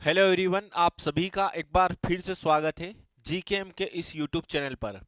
Hello everyone, आप सभी का एक बार फिर से स्वागत है जीकेएम के इस यूट्यूब चैनल पर।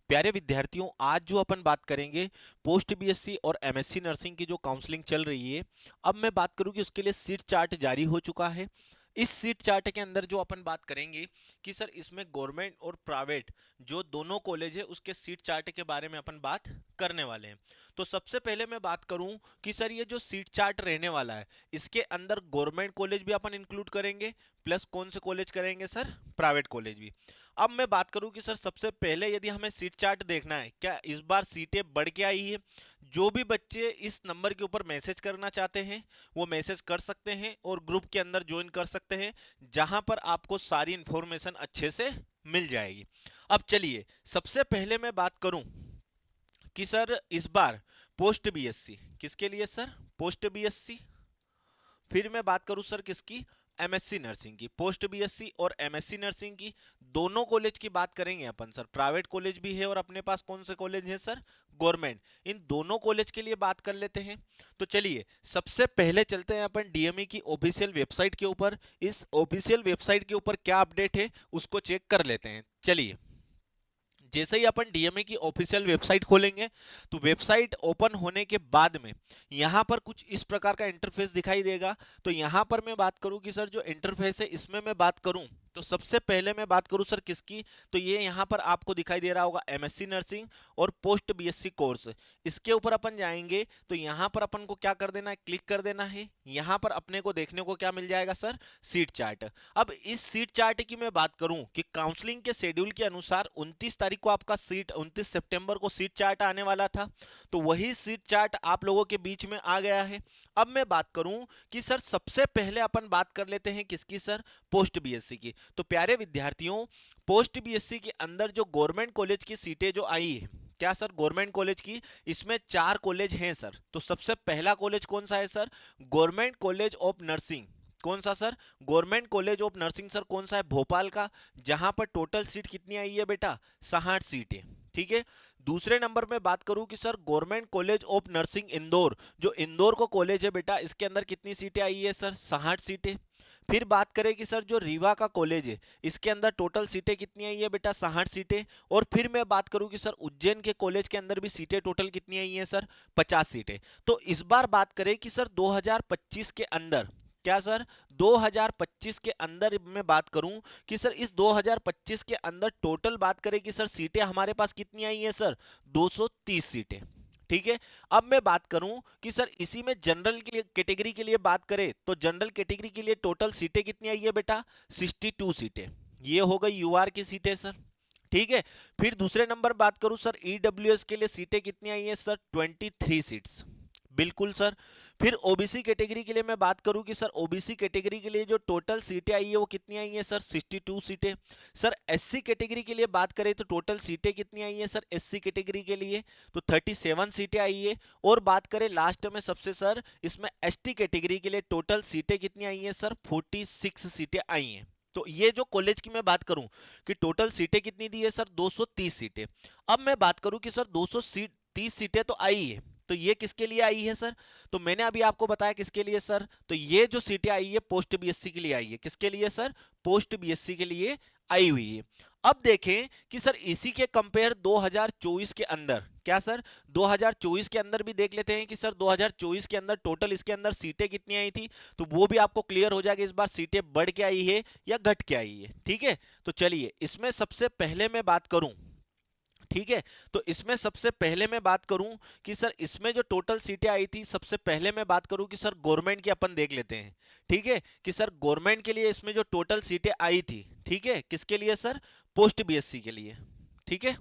प्यारे विद्यार्थियों, आज जो अपन बात करेंगे पोस्ट बीएससी और एमएससी नर्सिंग की जो काउंसलिंग चल रही है। अब मैं बात करूं कि उसके लिए सीट चार्ट जारी हो चुका है। इस सीट चार्ट के अंदर जो अपन बात करेंगे कि सर इसमें गवर्नमेंट और प्राइवेट जो दोनों कॉलेज है उसके सीट चार्ट के बारे में अपन बात करने वाले हैं। तो सबसे पहले मैं बात करूं कि सर ये जो सीट चार्ट रहने वाला है इसके अंदर गवर्नमेंट कॉलेज भी अपन इंक्लूड करेंगे, प्लस कौन से कॉलेज करेंगे सर, प्राइवेट कॉलेज भी। अब मैं बात करूं कि सर सबसे पहले यदि हमें सीट चार्ट देखना है, क्या इस बार सीटें बढ़ के आई है। जो भी बच्चे इस नंबर के ऊपर मैसेज करना चाहते हैं वो मैसेज कर सकते हैं और ग्रुप के अंदर ज्वाइन कर सकते हैं, जहां पर आपको सारी इंफॉर्मेशन अच्छे से मिल जाएगी। अब चलिए सबसे पहले मैं बात करूं कि सर इस बार पोस्ट बीएससी किसके लिए सर, पोस्ट बीएससी। फिर मैं बात करूं सर किसकी, एमएससी नर्सिंग की। पोस्ट बीएससी और एमएससी नर्सिंग की दोनों कॉलेज की बात करेंगे अपन सर। प्राइवेट कॉलेज भी है और अपने पास कौन से कॉलेज हैं सर, गवर्नमेंट। इन दोनों कॉलेज के लिए बात कर लेते हैं। तो चलिए सबसे पहले चलते हैं अपन डीएमई की ऑफिशियल वेबसाइट के ऊपर। इस ऑफिशियल वेबसाइट के ऊपर क्या अपडेट है उसको चेक कर लेते हैं। चलिए, जैसे ही अपन डीएमए की ऑफिशियल वेबसाइट खोलेंगे तो वेबसाइट ओपन होने के बाद में यहां पर कुछ इस प्रकार का इंटरफेस दिखाई देगा। तो यहां पर मैं बात करूं कि सर जो इंटरफेस है इसमें मैं बात करूं तो सबसे पहले मैं बात करूं सर किसकी, तो ये यहां पर आपको दिखाई दे रहा होगा एमएससी नर्सिंग और पोस्ट बीएससी कोर्स। इसके ऊपर अपन जाएंगे तो यहां पर अपन को क्या कर देना है, क्लिक कर देना है। यहां पर अपने को देखने को क्या मिल जाएगा सर, सीट चार्ट। अब इस सीट चार्ट की मैं बात करूं कि काउंसलिंग के शेड्यूल के अनुसार 29 तारीख को आपका सीट 29 सितंबर को सीट चार्ट आने वाला था। तो वही सीट चार्ट आप लोगों के बीच में आ गया है। अब मैं बात करूं कि सर सबसे पहले अपन बात कर लेते हैं किसकी सर, पोस्ट बीएससी की। तो प्यारे विद्यार्थियों, पोस्ट बीएससी के अंदर जो गवर्नमेंट कॉलेज की सीटें जो आई है, क्या सर गवर्नमेंट कॉलेज की, इसमें 4 कॉलेज हैं सर। तो सबसे पहला कॉलेज कौन सा है sir, government college of nursing. कौन सा sir, government college of nursing sir, कौन सा है, भोपाल का। जहां पर टोटल सीट कितनी आई है बेटा, 66 सीटें। ठीक है। दूसरे नंबर में बात करूं कि sir government college of nursing Indore, जो इंदौर को कॉलेज है बेटा, इसके अंदर कितनी सीटें आई है सर, 66 सीटें। फिर बात करें कि सर जो रीवा का कॉलेज है इसके अंदर टोटल सीटें कितनी आई है बेटा, 66 सीटें। और फिर मैं बात करूं कि सर उज्जैन के कॉलेज के अंदर भी सीटें टोटल कितनी आई हैं सर, 50 सीटें। तो इस बार बात करें कि सर 2025 के अंदर, क्या सर 2025 के अंदर मैं बात करूं कि सर इस 2025 के अंदर टोटल बात करें कि सर सीटें हमारे पास कितनी आई हैं सर, 230 सीटें। ठीक है। अब मैं बात करूं कि सर इसी में जनरल के लिए कैटेगरी के लिए बात करें तो जनरल कैटेगरी के लिए टोटल सीटें कितनी आई है बेटा, 62 सीटें। ये हो गई यूआर की सीटें सर। ठीक है। फिर दूसरे नंबर बात करूं सर ईडब्ल्यूएस के लिए सीटें कितनी आई हैं सर, 23 सीट्स। बिल्कुल सर। फिर ओबीसी कैटेगरी के लिए मैं बात करूं कि सर ओबीसी कैटेगरी के लिए जो टोटल सीटें आई है वो कितनी आई है सर, 62 सीटें। सर एससी कैटेगरी के लिए बात करें तो टोटल सीटें कितनी आई है सर, एससी कैटेगरी के लिए तो 37 सीटें आई है। और बात करें लास्ट में सबसे सर, इसमें एसटी कैटेगरी के लिए टोटल सीटें कितनी आई है सर, 46 सीटें आई हैं। तो ये जो कॉलेज की मैं बात करूं कि टोटल सीटें कितनी दी है सर, 230 सीटें। अब मैं बात करूं कि सर 230 सीटें तो आई है, तो ये किसके लिए आई है सर, तो मैंने अभी आपको बताया किसके लिए सर, तो ये जो सीटें आई है पोस्ट बीएससी के लिए आई है। किसके लिए सर, पोस्ट बीएससी के लिए आई हुई है। अब देखें कि सर इसी के कंपेयर 2024 के अंदर, क्या सर 2024 के अंदर भी देख लेते हैं कि सर 2024 के अंदर टोटल इसके अंदर सीटें कितनी आई थी, तो वो भी आपको क्लियर हो जाएगा इस बार सीटें बढ़ के आई है या घट के आई है। ठीक है। तो चलिए इसमें सबसे पहले मैं बात करूं, ठीक है, तो इसमें सबसे पहले मैं बात करूं कि सर इसमें जो टोटल सीटें आई थी, सबसे पहले मैं बात करूं कि सर गवर्नमेंट की अपन देख लेते हैं। ठीक है, कि सर गवर्नमेंट के लिए इसमें जो टोटल सीटें आई थी, ठीक है, किसके लिए सर, पोस्ट बीएससी के लिए। ठीक है।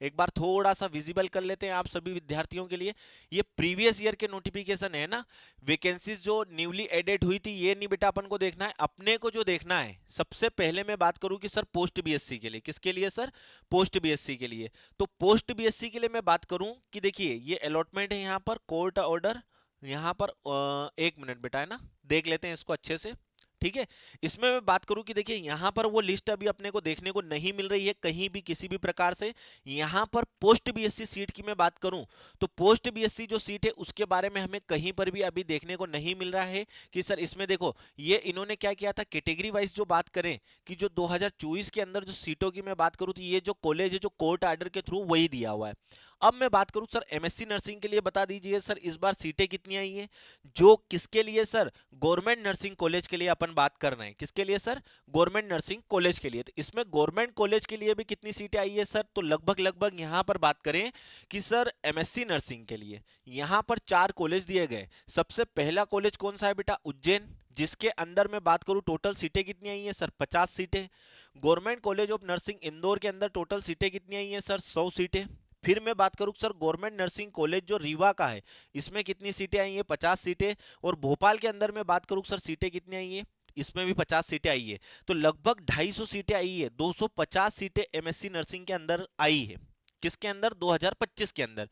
एक बार थोड़ा सा विजिबल कर लेते हैं आप सभी विद्यार्थियों के लिए। ये प्रीवियस ईयर के नोटिफिकेशन है ना, वैकेंसीज जो न्यूली एडेड हुई थी ये नहीं बेटा अपन को देखना है। अपने को जो देखना है सबसे पहले मैं बात करूं कि सर पोस्ट बीएससी के लिए, किसके लिए सर, पोस्ट बीएससी के लिए। तो पोस्ट बीएससी के लिए मैं बात करूं कि देखिए ये अलॉटमेंट है, यहाँ पर कोर्ट ऑर्डर, यहाँ पर 1 मिनट बेटा है ना, देख लेते हैं इसको अच्छे से। ठीक है। इसमें मैं बात करूं कि देखिए यहां पर वो लिस्ट अभी अपने को देखने को नहीं मिल रही है कहीं भी किसी भी प्रकार से। यहां पर पोस्ट बीएससी सीट की मैं बात करूं तो पोस्ट बीएससी जो सीट है उसके बारे में हमें कहीं पर भी अभी देखने को नहीं मिल रहा है कि सर इसमें देखो ये इन्होंने क्या किया था कैटेगरी वाइज जो बात करें कि जो 2024 के अंदर जो सीटों की मैं बात करूं तो ये जो कॉलेज है जो कोर्ट आर्डर के थ्रू वही दिया हुआ है। अब मैं बात करूं सर एमएससी नर्सिंग के लिए बता दीजिए सर इस बार सीटें कितनी आई हैं जो किसके लिए सर गवर्नमेंट नर्सिंग कॉलेज के लिए अपन बात कर रहे हैं किसके लिए सर गवर्नमेंट नर्सिंग कॉलेज के लिए। तो इसमें गवर्नमेंट कॉलेज के लिए भी कितनी सीटें आई है सर तो लगभग लगभग यहां पर बात करें कि सर एमएससी नर्सिंग के लिए यहां पर 4 कॉलेज दिए गए। सबसे पहला कॉलेज कौन सा है बेटा उज्जैन जिसके अंदर मैं बात करूं टोटल सीटें कितनी आई हैं सर 50 सीटें। Government college of nursing Indore के अंदर टोटल सीटें कितनी आई हैं सर 100 सीटें। फिर मैं बात करूं सर गवर्नमेंट नर्सिंग कॉलेज जो रीवा का है इसमें कितनी सीटें आई हैं 50 सीटें। और भोपाल के अंदर मैं बात करूं सर सीटें कितनी आई हैं इसमें भी 50 सीटें आई है। तो लगभग 250 सीटें आई है 250 सीटें एमएससी नर्सिंग के अंदर आई है किसके अंदर 2025 के अंदर।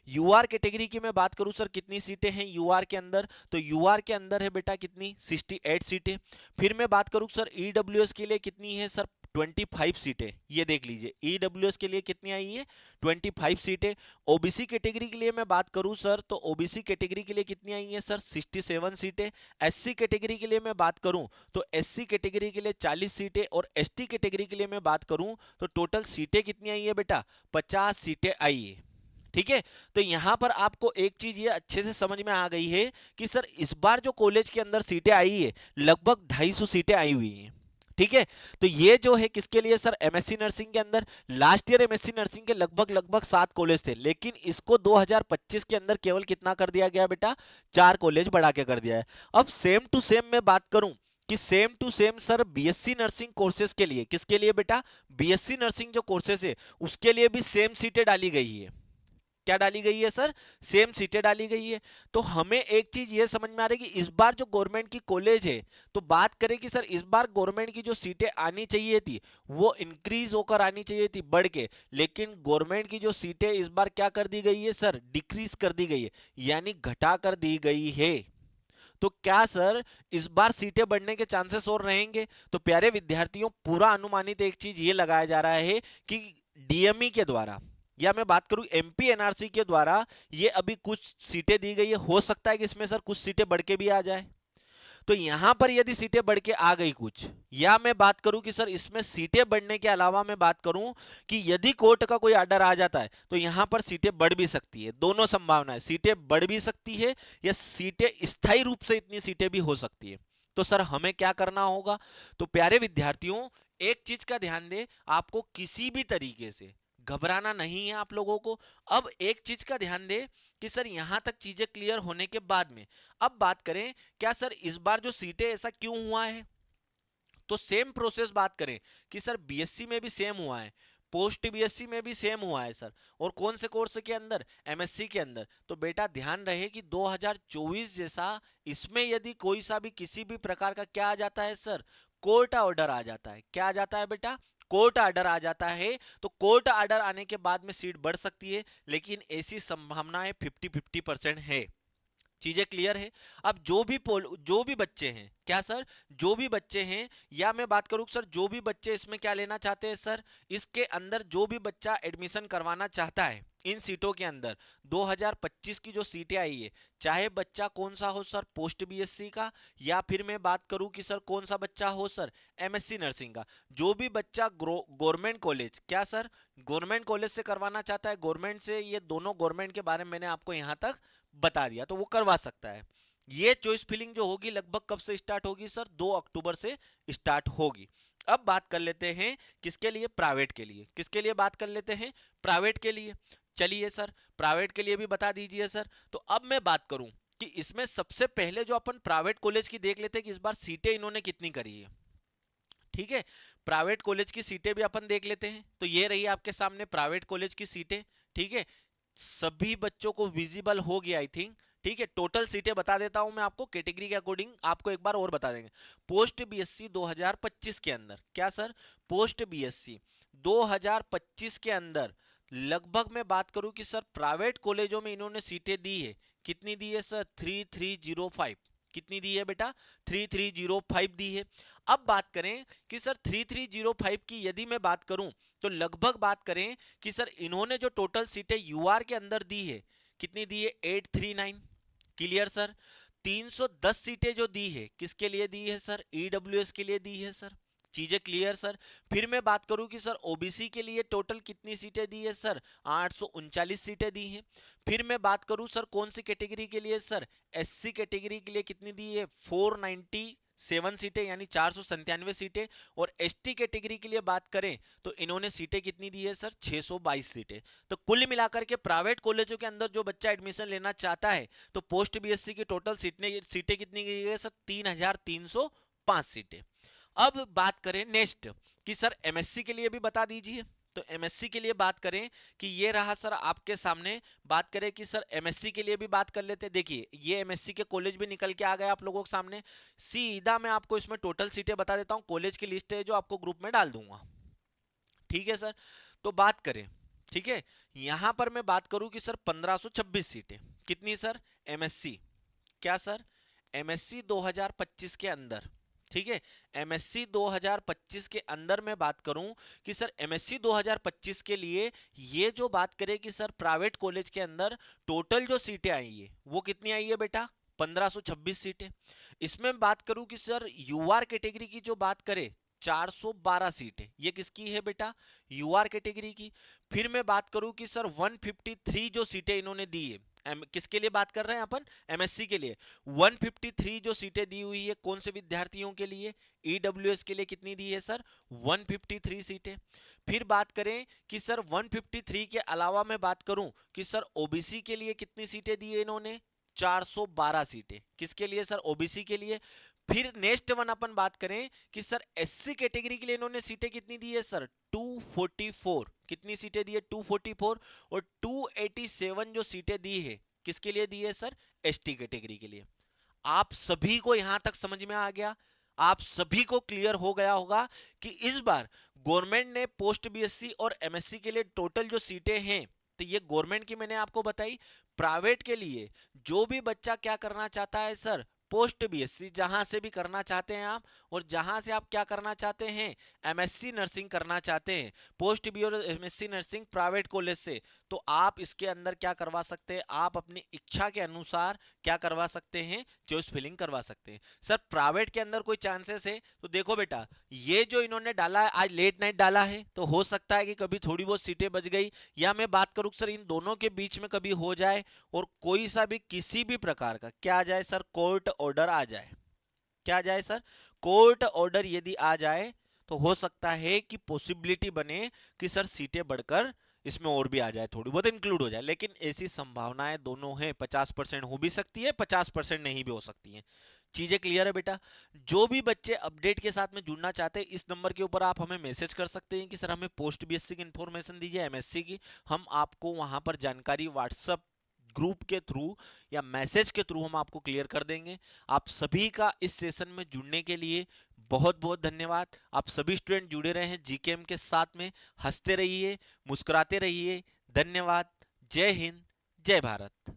यूआर कैटेगरी की मैं बात करूं सर कितनी सीटें हैं यूआर के अंदर तो यूआर के अंदर है बेटा कितनी 68 सीटें। फिर मैं बात करूं सर ईडब्ल्यूएस के लिए कितनी है सर 25 सीटें ये देख लीजिए ईडब्ल्यूएस के लिए कितनी आई है 25 सीटें। ओबीसी कैटेगरी के लिए मैं बात करूं सर तो ओबीसी कैटेगरी के लिए कितनी आई है सर 67 सीटें। एससी कैटेगरी के लिए मैं बात करूं तो एससी कैटेगरी के लिए 40 सीटें और एसटी कैटेगरी के लिए मैं बात करूं तो टोटल सीटें कितनी आई है बेटा 50 सीटें आई है। ठीक है। तो यहां पर आपको एक चीज ये अच्छे से समझ में आ गई है कि सर इस बार जो कॉलेज के अंदर सीटें आई है लगभग 250 सीटें आई हुई हैं। ठीक है। तो ये जो है किसके लिए सर एमएससी नर्सिंग के अंदर लास्ट ईयर एमएससी नर्सिंग के लगभग लगभग 7 कॉलेज थे लेकिन इसको 2025 के अंदर केवल कितना कर दिया गया बेटा 4 कॉलेज बढ़ा के कर दिया है। अब सेम टू सेम मैं बात करूं कि same to same sir BSc nursing courses के लिए किसके लिए बेटा बीएससी नर्सिंग जो कोर्सेज है उसके लिए भी सेम सीटें डाली गई है। क्या डाली गई है सर सेम सीटें डाली गई है। तो हमें एक चीज ये समझ में आ रही है कि इस बार जो गवर्नमेंट की कॉलेज है तो बात करें कि सर इस बार गवर्नमेंट की जो सीटें आनी चाहिए थी वो इंक्रीज होकर आनी चाहिए थी बढ़ के लेकिन गवर्नमेंट की जो सीटें इस बार क्या कर दी गई है सर डिक्रीज कर दी गई है यानी घटा कर दी गई है। तो क्या सर इस बार सीटें बढ़ने के चांसेस और रहेंगे। तो प्यारे विद्यार्थियों पूरा अनुमानित एक चीज ये लगाया जा रहा है कि डीएमई के द्वारा या मैं बात करूं एमपी एनआरसी के द्वारा ये अभी कुछ सीटें दी गई है हो सकता है कि इसमें सर कुछ सीटें बढ़ के भी आ जाए। तो यहां पर यदि सीटें बढ़ के आ गई कुछ या मैं बात करूं कि सर इसमें सीटें बढ़ने के अलावा मैं बात करूं कि यदि कोर्ट का कोई आर्डर आ जाता है तो यहां पर सीटें बढ़ भी सकती है। दोनों संभावनाएं सीटें बढ़ भी सकती है या सीटें स्थायी रूप से इतनी सीटें भी हो सकती है। तो सर हमें क्या करना होगा तो प्यारे विद्यार्थियों एक चीज का ध्यान दें आपको किसी भी तरीके से घबराना नहीं है आप लोगों को। अब एक चीज का ध्यान दें कि सर यहां तक चीजें क्लियर होने के बाद में अब बात करें क्या सर इस बार जो सीटें ऐसा क्यों हुआ है तो सेम प्रोसेस बात करें कि सर बीएससी में भी सेम हुआ है पोस्ट बीएससी में भी सेम हुआ है सर और कौन से कोर्स के अंदर एमएससी के अंदर। तो बेटा ध्यान रहे कि 2024 जैसा इसमें यदि कोई सा भी किसी भी प्रकार का क्या आ जाता है सर कोर्ट ऑर्डर आ जाता है। क्या आ जाता है बेटा कोर्ट ऑर्डर आ जाता है। तो कोर्ट ऑर्डर आने के बाद में सीट बढ़ सकती है लेकिन ऐसी संभावनाएं 50-50% है। चीजें क्लियर है। अब जो भी बच्चे हैं क्या सर जो भी बच्चे हैं या मैं बात करूं सर जो भी बच्चे इसमें क्या लेना चाहते हैं सर इसके अंदर जो भी बच्चा एडमिशन करवाना चाहता है इन सीटों के अंदर 2025 की जो सीटें आई है चाहे बच्चा कौन सा हो सर पोस्ट बीएससी का या फिर मैं बात करूं कि सर कौन सा बच्चा हो सर एमएससी नर्सिंग का जो भी बच्चा गवर्नमेंट कॉलेज क्या सर गवर्नमेंट कॉलेज से करवाना चाहता है गवर्नमेंट से ये दोनों गवर्नमेंट के बारे में मैंने आपको यहां तक बता दिया तो वो करवा सकता है। ये चॉइस फिलिंग जो होगी लगभग कब से स्टार्ट होगी सर 2 अक्टूबर से स्टार्ट होगी। अब बात कर लेते हैं किसके लिए प्राइवेट के लिए किसके लिए बात कर लेते हैं प्राइवेट के लिए। चलिए सर प्राइवेट के लिए भी बता दीजिए सर। तो अब मैं बात करूं कि इसमें सबसे पहले जो अपन प्राइवेट कॉलेज की देख लेते हैं कि इस बार सीटें इन्होंने कितनी करी है। ठीक है प्राइवेट कॉलेज की सीटें भी अपन देख लेते हैं। तो ये रही आपके सामने प्राइवेट कॉलेज की सीटें। ठीक है सभी बच्चों को विजिबल हो गया आई थिंक। ठीक है टोटल सीटें बता देता हूं मैं आपको कैटेगरी के अकॉर्डिंग आपको एक बार और बता देंगे। पोस्ट बीएससी 2025 के अंदर क्या सर पोस्ट बीएससी 2025 के अंदर लगभग मैं बात करूं कि सर प्राइवेट कॉलेजों में इन्होंने सीटें दी है कितनी दी है सर 3305। कितनी दी है बेटा? 3305 दी है। अब बात करें कि सर 3305 की यदि मैं बात करूं तो लगभग बात करें कि सर इन्होंने जो टोटल सीटें यूआर के अंदर दी है कितनी दी है? 839। Clear sir? 310 सीटें जो दी है किसके लिए दी है सर? ईडब्ल्यूएस के लिए दी है सर। चीजें क्लियर सर? फिर मैं बात करूं कि सर ओबीसी के लिए टोटल कितनी सीटें दी है सर? 839 सीटें दी हैं। फिर मैं बात करूं सर कौन सी कैटेगरी के लिए सर? एससी कैटेगरी के लिए कितनी दी है? 497 सीटें यानी 497 सीटें। और एसटी कैटेगरी के लिए बात करें तो इन्होंने सीटें कितनी दी है सर? 622 सीटें। तो कुल मिलाकर के प्राइवेट कॉलेजों के अंदर जो बच्चा एडमिशन लेना चाहता है तो पोस्ट बीएससी की टोटल सीटें कितनी गई है सर? 3305 सीटें। अब बात करें नेक्स्ट कि सर एमएससी के लिए भी बता दीजिए। तो एमएससी के लिए बात करें कि ये रहा सर आपके सामने। बात करें कि सर एमएससी के लिए भी बात कर लेते हैं। देखिए ये एमएससी के कॉलेज भी निकल के आ गए आप लोगों के सामने। सीधा मैं आपको इसमें टोटल सीटें बता देता हूं। कॉलेज की लिस्ट है जो आपको ग्रुप में डाल दूंगा। ठीक है सर? तो बात करें, ठीक है, यहां पर मैं बात करूं कि सर 1526 सीटें कितनी सर? एमएससी क्या सर? एमएससी 2025 के अंदर। ठीक है, एमएससी 2025 के अंदर मैं बात करूं कि सर एमएससी 2025 के लिए ये जो बात करें कि सर प्राइवेट कॉलेज के अंदर टोटल जो सीटें आई है वो कितनी आई है बेटा? 1526 सीटें। इसमें बात करूं कि सर यूआर कैटेगरी की जो बात करें 412 सीटें, ये किसकी है बेटा? यूआर कैटेगरी की। फिर मैं बात करूं कि सर 153 जो सीटें इन्होंने दी है किसके लिए बात कर रहे हैं अपन? एमएससी के लिए। 153 जो सीटें दी हुई है कौन से विद्यार्थियों के लिए? ईडब्ल्यूएस के लिए कितनी दी है सर? 153 सीटें। फिर बात करें कि सर 153 के अलावा मैं बात करूं कि सर ओबीसी के लिए कितनी सीटें दी है इन्होंने? 412 सीटें। किसके लिए सर? ओबीसी के लिए। फिर नेक्स्ट वन अपन बात करें कि सर एससी कैटेगरी के लिए इन्होंने सीटें कितनी दी है सर? 244। कितनी सीटें दी है? 244। और 287 जो सीटें दी है किसके लिए दी है सर? एसटी कैटेगरी के लिए। आप सभी को यहां तक समझ में आ गया? आप सभी को क्लियर हो गया होगा कि इस बार गवर्नमेंट ने पोस्ट बीएससी और एमएससी के लिए टोटल जो सीटें हैं तो ये गवर्नमेंट की मैंने आपको बताई। प्राइवेट के लिए जो भी बच्चा क्या करना चाहता है सर? पोस्ट बीएससी जहां से भी करना चाहते हैं आप, और जहां से आप क्या करना चाहते हैं? एमएससी नर्सिंग करना चाहते हैं, पोस्ट बी और एमएससी नर्सिंग प्राइवेट कॉलेज से, तो आप इसके अंदर क्या करवा सकते हैं? आप अपनी इच्छा के अनुसार क्या करवा सकते हैं? चॉइस फिलिंग करवा सकते हैं। सर प्राइवेट के अंदर कोई चांसेस है? तो देखो बेटा, ये जो इन्होंने डाला है आज लेट नाइट डाला है तो हो सकता है कि कभी थोड़ी बहुत सीटें बच गई, या मैं बात करूं सर इन दोनों के बीच में कभी हो जाए और कोई सा भी किसी भी प्रकार का क्या आ जाए सर? कोर्ट ऑर्डर आ जाए। क्या आ जाए सर? कोर्ट ऑर्डर यदि आ जाए तो हो सकता है कि पॉसिबिलिटी बने कि सर सीटें बढ़कर इसमें और भी आ जाए, थोड़ी बहुत इंक्लूड हो जाए, लेकिन ऐसी संभावनाएं दोनों हैं। 50% हो भी सकती है, 50% नहीं भी हो सकती है। चीजें क्लियर है बेटा? जो भी बच्चे अपडेट के साथ में जुड़ना चाहते हैं इस नंबर के ऊपर आप हमें मैसेज कर सकते हैं कि सर हमें पोस्ट बीएससी की इंफॉर्मेशन दीजिए, एमएससी की। हम आपको वहां पर जानकारी व्हाट्सएप ग्रुप के थ्रू या मैसेज के थ्रू हम आपको क्लियर कर देंगे। आप सभी का इस सेशन में जुड़ने के लिए बहुत बहुत धन्यवाद। आप सभी स्टूडेंट जुड़े रहे हैं जीकेएम के साथ में। हंसते रहिए, मुस्कुराते रहिए। धन्यवाद। जय हिंद, जय भारत।